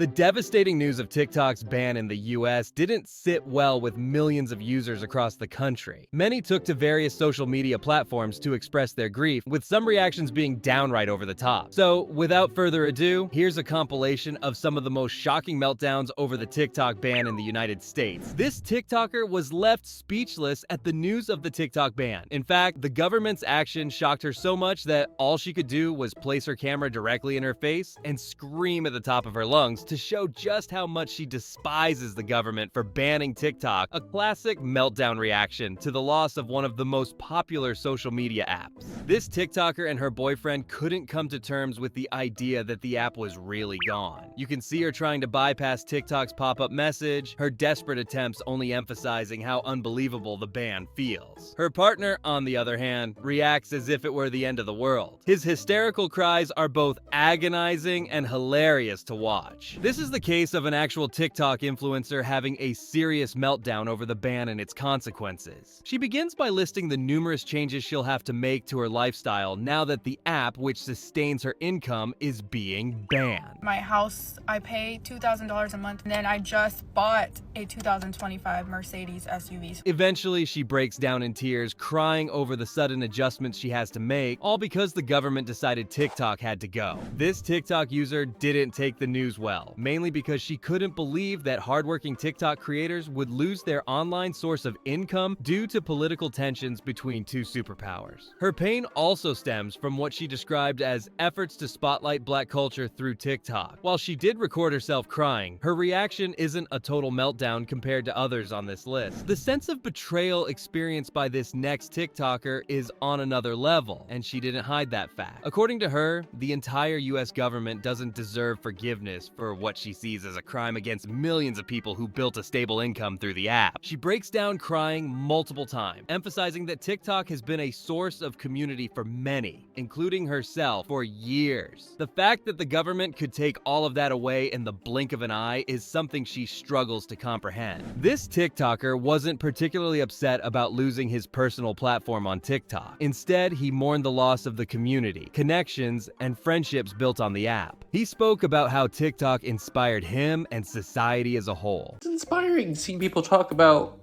The devastating news of TikTok's ban in the US didn't sit well with millions of users across the country. Many took to various social media platforms to express their grief, with some reactions being downright over the top. So, without further ado, here's a compilation of some of the most shocking meltdowns over the TikTok ban in the United States. This TikToker was left speechless at the news of the TikTok ban. In fact, the government's action shocked her so much that all she could do was place her camera directly in her face and scream at the top of her lungs to show just how much she despises the government for banning TikTok, a classic meltdown reaction to the loss of one of the most popular social media apps. This TikToker and her boyfriend couldn't come to terms with the idea that the app was really gone. You can see her trying to bypass TikTok's pop-up message, her desperate attempts only emphasizing how unbelievable the ban feels. Her partner, on the other hand, reacts as if it were the end of the world. His hysterical cries are both agonizing and hilarious to watch. This is the case of an actual TikTok influencer having a serious meltdown over the ban and its consequences. She begins by listing the numerous changes she'll have to make to her lifestyle now that the app, which sustains her income, is being banned. My house, I pay $2,000 a month, and then I just bought a 2025 Mercedes SUV. Eventually, she breaks down in tears, crying over the sudden adjustments she has to make, all because the government decided TikTok had to go. This TikTok user didn't take the news well, mainly because she couldn't believe that hardworking TikTok creators would lose their online source of income due to political tensions between two superpowers. Her pain also stems from what she described as efforts to spotlight Black culture through TikTok. While she did record herself crying, her reaction isn't a total meltdown compared to others on this list. The sense of betrayal experienced by this next TikToker is on another level, and she didn't hide that fact. According to her, the entire US government doesn't deserve forgiveness for what she sees as a crime against millions of people who built a stable income through the app. She breaks down crying multiple times, emphasizing that TikTok has been a source of community for many, including herself, for years. The fact that the government could take all of that away in the blink of an eye is something she struggles to comprehend. This TikToker wasn't particularly upset about losing his personal platform on TikTok. Instead, he mourned the loss of the community, connections, and friendships built on the app. He spoke about how TikTok inspired him and society as a whole. It's inspiring seeing people talk about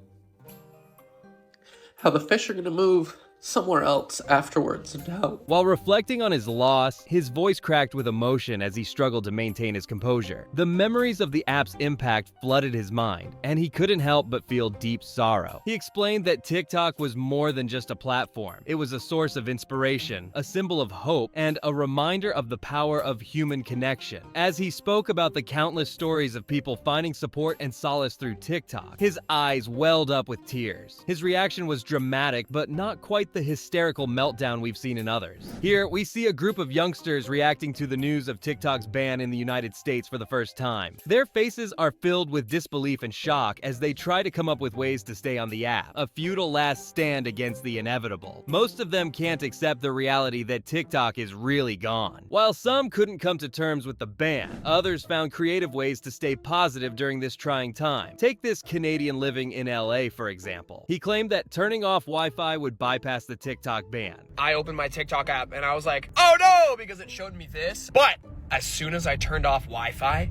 how the fish are going to move somewhere else afterwards and how. While reflecting on his loss, his voice cracked with emotion as he struggled to maintain his composure. The memories of the app's impact flooded his mind, and he couldn't help but feel deep sorrow. He explained that TikTok was more than just a platform. It was a source of inspiration, a symbol of hope, and a reminder of the power of human connection. As he spoke about the countless stories of people finding support and solace through TikTok, his eyes welled up with tears. His reaction was dramatic, but not quite the hysterical meltdown we've seen in others. Here, we see a group of youngsters reacting to the news of TikTok's ban in the United States for the first time. Their faces are filled with disbelief and shock as they try to come up with ways to stay on the app, a futile last stand against the inevitable. Most of them can't accept the reality that TikTok is really gone. While some couldn't come to terms with the ban, others found creative ways to stay positive during this trying time. Take this Canadian living in LA, for example. He claimed that turning off Wi-Fi would bypass the TikTok ban. I opened my TikTok app and I was like, oh no, because it showed me this. But as soon as I turned off Wi-Fi,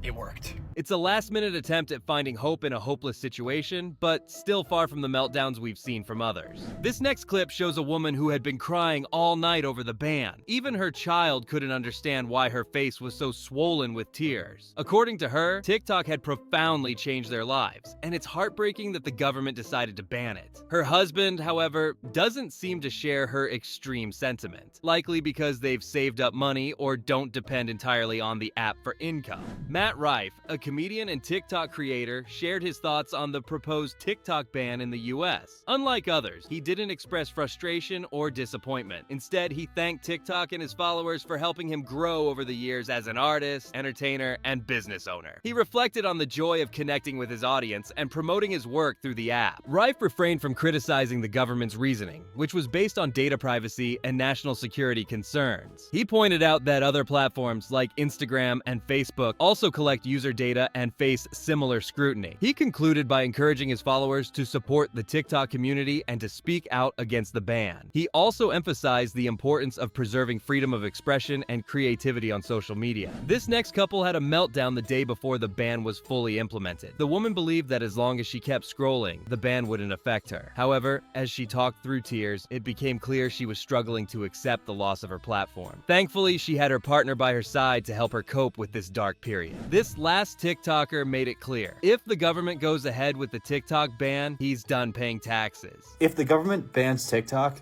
it worked. It's a last-minute attempt at finding hope in a hopeless situation, but still far from the meltdowns we've seen from others. This next clip shows a woman who had been crying all night over the ban. Even her child couldn't understand why her face was so swollen with tears. According to her, TikTok had profoundly changed their lives, and it's heartbreaking that the government decided to ban it. Her husband, however, doesn't seem to share her extreme sentiment, likely because they've saved up money or don't depend entirely on the app for income. Matt Rife, a comedian and TikTok creator, shared his thoughts on the proposed TikTok ban in the US. Unlike others, he didn't express frustration or disappointment. Instead, he thanked TikTok and his followers for helping him grow over the years as an artist, entertainer, and business owner. He reflected on the joy of connecting with his audience and promoting his work through the app. Rife refrained from criticizing the government's reasoning, which was based on data privacy and national security concerns. He pointed out that other platforms like Instagram and Facebook also collect user data and face similar scrutiny. He concluded by encouraging his followers to support the TikTok community and to speak out against the ban. He also emphasized the importance of preserving freedom of expression and creativity on social media. This next couple had a meltdown the day before the ban was fully implemented. The woman believed that as long as she kept scrolling, the ban wouldn't affect her. However, as she talked through tears, it became clear she was struggling to accept the loss of her platform. Thankfully, she had her partner by her side to help her cope with this dark period. This last TikToker made it clear, if the government goes ahead with the TikTok ban, he's done paying taxes. If the government bans TikTok,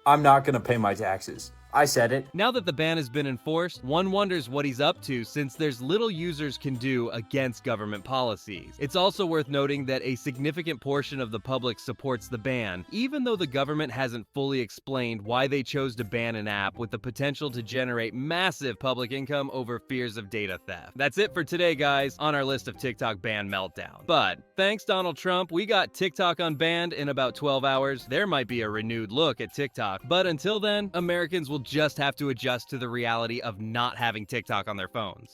I'm not gonna pay my taxes. I said it. Now that the ban has been enforced, one wonders what he's up to since there's little users can do against government policies. It's also worth noting that a significant portion of the public supports the ban, even though the government hasn't fully explained why they chose to ban an app with the potential to generate massive public income over fears of data theft. That's it for today, guys, on our list of TikTok ban meltdowns. But thanks, Donald Trump, we got TikTok unbanned in about 12 hours. There might be a renewed look at TikTok, but until then, Americans will just have to adjust to the reality of not having TikTok on their phones.